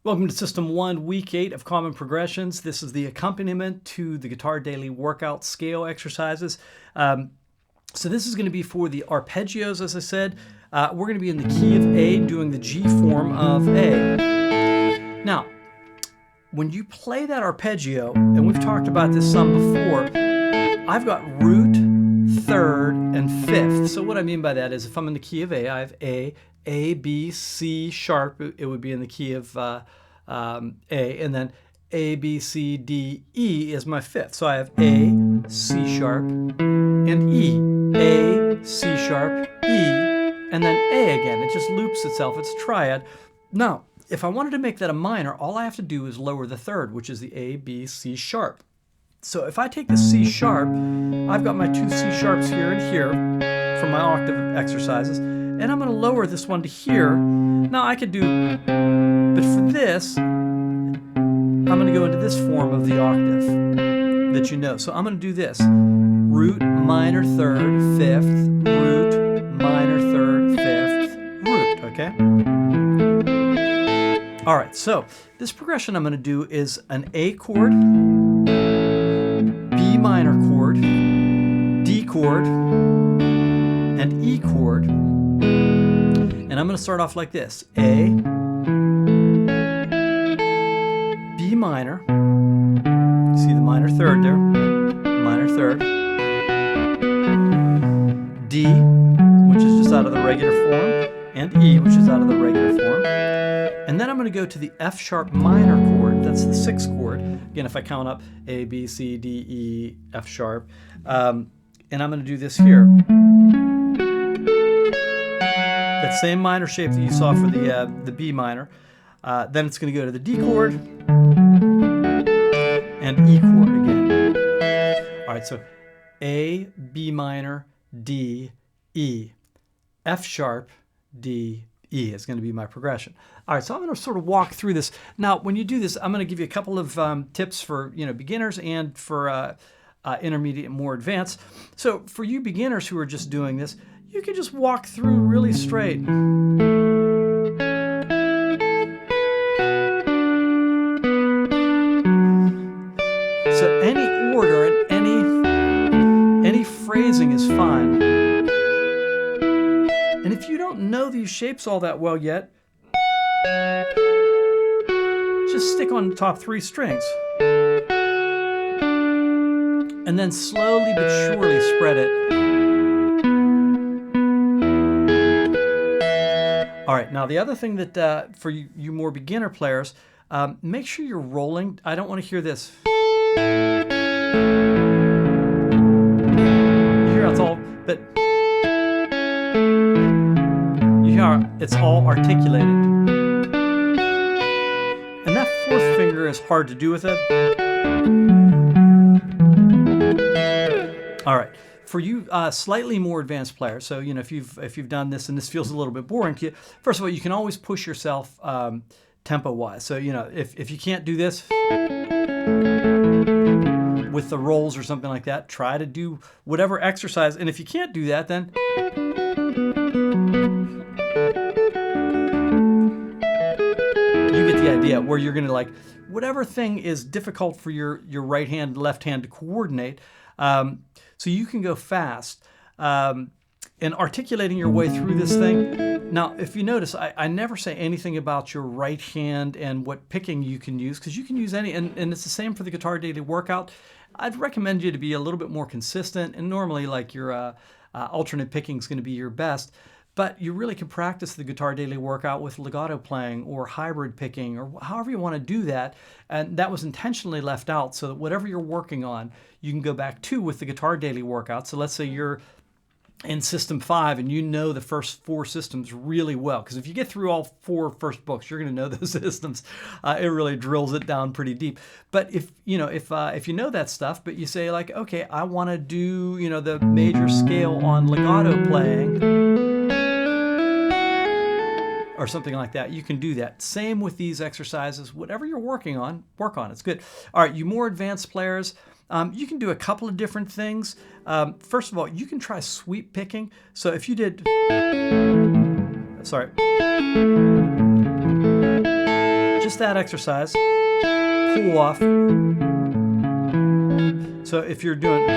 Welcome to System 1, Week 8 of Common Progressions. This is the accompaniment to the Guitar Daily Workout scale exercises. So this is going to be for the arpeggios, as I said. We're going to be in the key of A, doing the G form of A. Now, when you play that arpeggio, and we've talked about this some before, I've got root, third, and fifth. So what I mean by that is if I'm in the key of A, I have A, B, C sharp. It would be in the key of A, and then A, B, C, D, E is my fifth. So I have A, C sharp, and E. A, C sharp, E, and then A again. It just loops itself. It's a triad. Now, if I wanted to make that a minor, all I have to do is lower the third, which is the A, B, C sharp. So if I take the C sharp, I've got my two C sharps here and here for my octave exercises, and I'm going to lower this one to here. Now I could do, but for this, I'm going to go into this form of the octave that you know. So I'm going to do this. Root, minor, third, fifth, root, minor, third, fifth, root, okay? All right, so this progression I'm going to do is an A chord, B minor chord, D chord, and E chord. And I'm going to start off like this. A, B minor, see the minor third there, minor third, D, which is just out of the regular form, and E, which is out of the regular form. And then I'm going to go to the F sharp minor chord, that's the sixth chord. Again, if I count up A, B, C, D, E, F sharp, and I'm going to do this here. That same minor shape that you saw for the B minor. Then it's going to go to the D chord and E chord again. All right, so A, B minor, D, E, F sharp, D, E is going to be my progression. All right, so I'm going to sort of walk through this. Now, when you do this, I'm going to give you a couple of tips for beginners and for intermediate and more advanced. So for you beginners who are just doing this, you can just walk through really straight. So any order and any phrasing is fine. And if you don't know these shapes all that well yet, just stick on the top three strings. And then slowly but surely spread it. All right, now the other thing that for you more beginner players, make sure you're rolling. I don't want to hear this. You hear how it's all, but you hear it's all articulated. And that fourth finger is hard to do with it. All right. For you slightly more advanced players, so if you've done this and this feels a little bit boring to you, first of all, you can always push yourself tempo-wise. So if you can't do this with the rolls or something like that, try to do whatever exercise. And if you can't do that, then you get the idea, where you're going to whatever thing is difficult for your right hand, left hand to coordinate. So you can go fast and articulating your way through this thing. Now, if you notice, I never say anything about your right hand and what picking you can use, because you can use any, and it's the same for the Guitar Daily Workout. I'd recommend you to be a little bit more consistent, and normally your alternate picking is going to be your best. But you really can practice the Guitar Daily Workout with legato playing or hybrid picking or however you want to do that. And that was intentionally left out so that whatever you're working on, you can go back to with the Guitar Daily Workout. So let's say you're in System 5 and you know the first 4 systems really well. Because if you get through all 4 first books, you're going to know those systems. It really drills it down pretty deep. But if you know that stuff, but you say okay, I want to do the major scale on legato playing, or something like that, you can do that. Same with these exercises. Whatever you're working on, work on. It's good. All right, you more advanced players, you can do a couple of different things. First of all, you can try sweep picking. So if you did, just that exercise, pull off. So if you're doing,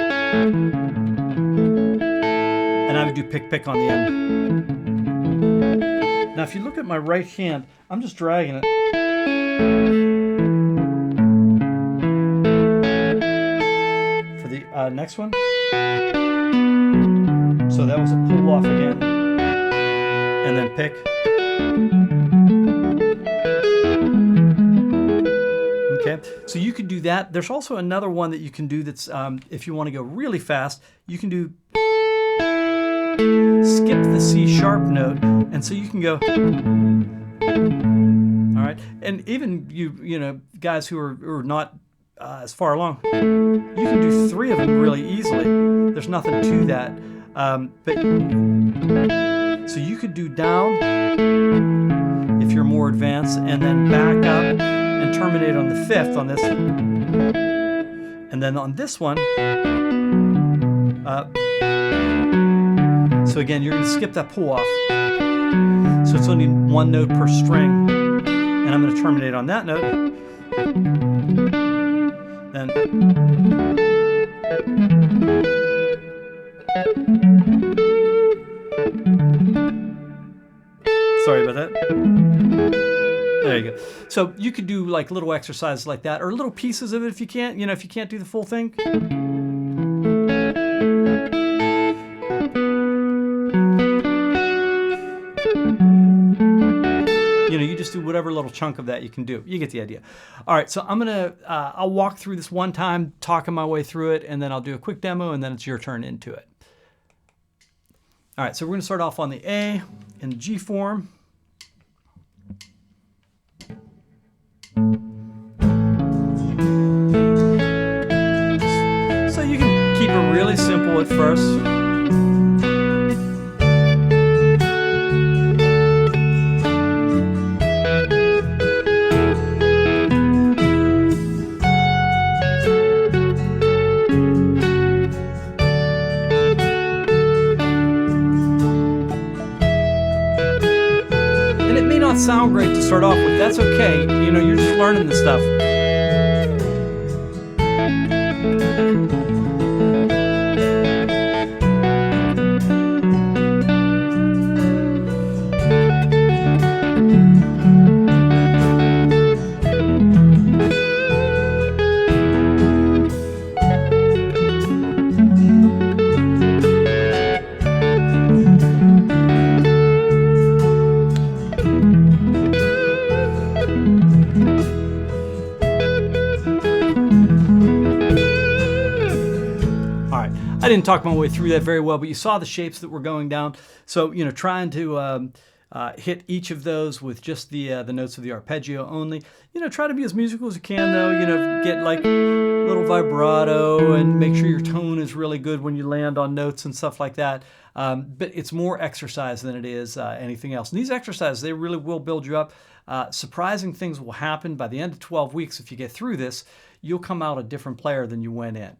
and I would do pick, pick on the end. Now, if you look at my right hand, I'm just dragging it. For the next one. So that was a pull off again. And then pick. Okay, so you could do that. There's also another one that you can do that's, if you want to go really fast, you can do skip the C sharp note, and so you can go, all right, and even you know, guys who are not as far along, you can do 3 of them really easily. There's nothing to that, but so you could do down if you're more advanced, and then back up and terminate on the 5th on this, and then on this one, so again, you're going to skip that pull off. So it's only 1 note per string. And I'm going to terminate on that note. Then. Sorry about that. There you go. So you could do like little exercises like that, or little pieces of it if you can't, you know, if you can't do the full thing. You know, you just do whatever little chunk of that you can do. You get the idea. All right, so I'm gonna, I'll walk through this one time, talking my way through it, and then I'll do a quick demo, and then it's your turn into it. All right, so we're gonna start off on the A in the G form. So you can keep it really simple at first. Sound great to start off with. That's okay. You know, you're just learning this stuff. I didn't talk my way through that very well, but you saw the shapes that were going down. So, you know, trying to hit each of those with just the notes of the arpeggio only. You know, try to be as musical as you can, though. You know, get like a little vibrato and make sure your tone is really good when you land on notes and stuff like that. But it's more exercise than it is anything else. And these exercises, they really will build you up. Surprising things will happen by the end of 12 weeks. If you get through this, you'll come out a different player than you went in.